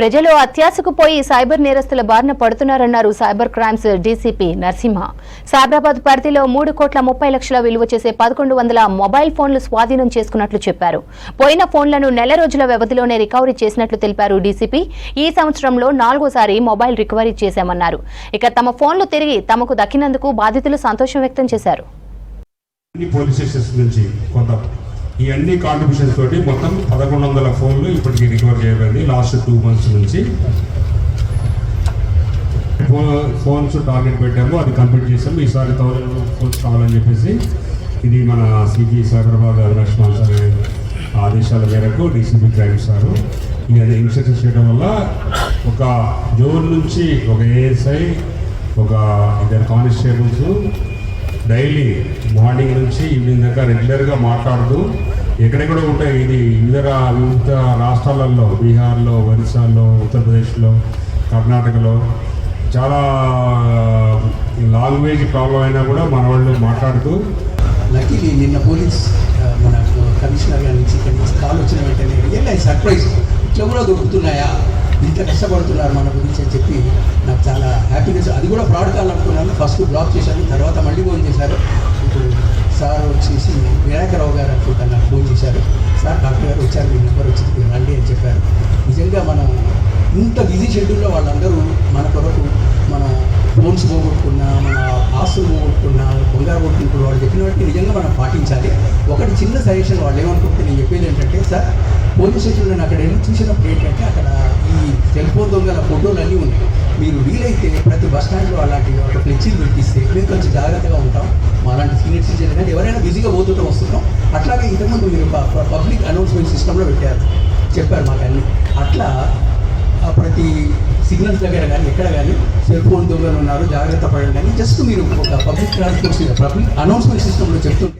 ప్రజలు అత్యాశకు పోయి సైబర్ నేరస్తుల బారిన పడుతున్నారన్నారు cyber crimes DCP Narasimha. Cyberabad పరిధిలో 3,30,00,000 విలువ చేసే 1100 మొబైల్ ఫోన్లు స్వాధీనం చేసుకున్నట్లు చెప్పారు. పోయిన ఫోన్లను నెల రోజుల వ్యవధిలోనే రికవరీ చేసినట్లు తెలిపారు డీసీపీ. ఈ సంవత్సరంలో 4వసారి మొబైల్ రికవరీ చేశామన్నారు. ఇక తమ ఫోన్లు తిరిగి తమకు దక్కినందుకు బాధితులు సంతోషం వ్యక్తం చేశారు. ఈ అన్ని కాంట్రిబ్యూషన్స్ తోటి మొత్తం 1100 ఫోన్లు ఇప్పటికీ రికవర్ చేయబడింది. లాస్ట్ 2 months నుంచి ఫోన్స్ టార్గెట్ పెట్టాము, అది కంప్లీట్ చేసాము. ఈసారి 1000 ఫోన్స్ కావాలని చెప్పేసి ఇది మన సిపి సైబరాబాద్ అవినాష్ మాన్సార్ ఆదేశాల మేరకు డీసీపీ క్రైమ్స్ సారు ఈ ఇన్స్ట్రక్షన్స్ చేయడం వల్ల ఒక జోన్ నుంచి ఒక ఏఎస్ఐ, ఒక 2 కానిస్టేబుల్స్ డైలీ మార్నింగ్ నుంచి ఈవినింగ్ దాకా రెగ్యులర్గా మాట్లాడుతూ ఎక్కడెక్కడ ఉంటాయి. ఇది వివిధ రాష్ట్రాలలో, బీహార్లో, ఒరిస్సాలో, ఉత్తరప్రదేశ్లో, కర్ణాటకలో చాలా లాంగ్వేజ్ ప్రాబ్లం అయినా కూడా మన వాళ్ళు మాట్లాడుతూ లక్కీలీ నిన్న పోలీస్ మన కమిషనర్ గారి నుంచి ఇక్కడి నుంచి కాల్ వచ్చిన వెంటనే రియల్ సర్ప్రైజ్, ఇట్లా కూడా దొరుకుతున్నాయా, ఇంత కష్టపడుతున్నారు మన గురించి అని చెప్పి నాకు చాలా హ్యాపీనెస్. అది కూడా ఫ్రాడ్ కాల్ అనుకున్నాను. ఫస్ట్ బ్లాక్ చేశాను, తర్వాత మళ్ళీ ఫోన్ చేశారు. ఇప్పుడు సార్ వచ్చేసి వినాయకరావు గారు అనుకుంటా నాకు ఫోన్ చేశారు. సార్ డాక్టర్ గారు వచ్చారు, మీ నెంబర్ వచ్చింది, మీరు రండి అని చెప్పారు. నిజంగా మనం ఇంత బిజీ షెడ్యూల్లో వాళ్ళందరూ మన కొరకు మన ఫోన్స్ పోగొట్టుకున్నా, మన ఆస్తులు పోగొట్టుకున్నా, బంగారు కొట్టుకుంటున్న వాళ్ళు చెప్పిన వాటిని నిజంగా మనం పాటించాలి. ఒకటి చిన్న సజెషన్ వాళ్ళు ఏమనుకుంటే నేను చెప్పేది ఏంటంటే, సార్ పోలీస్ స్టేషన్లో నేను అక్కడ వెళ్ళి చూసినప్పుడు ఏంటంటే అక్కడ ఈ సెల్ ఫోన్ దొంగల ఫోటోలు అన్నీ ఉన్నాయి. మీరు వీలైతే ప్రతి బస్ స్టాండ్లో అలాంటి ఒక ఫ్లెక్సీలు పెట్టిస్తే మేము కొంచెం జాగ్రత్తగా ఉంటాం. మా అలాంటి సీనియర్ సిటిజన్ కానీ ఎవరైనా బిజీగా పోతుంటే వస్తున్నాం. అట్లాగే ఇంతకుముందు మీరు పబ్లిక్ అనౌన్స్మెంట్ సిస్టంలో పెట్టారు, చెప్పారు మాకు అన్నీ. అట్లా ప్రతి సిగ్నల్స్ దగ్గర కానీ ఎక్కడ కానీ సెల్ ఫోన్ దొంగలు ఉన్నారు, జాగ్రత్త పడండి అని జస్ట్ మీరు ఒక పబ్లిక్ ట్రాన్స్పోర్ట్ పబ్లిక్ అనౌన్స్మెంట్ సిస్టంలో చెప్తుంటే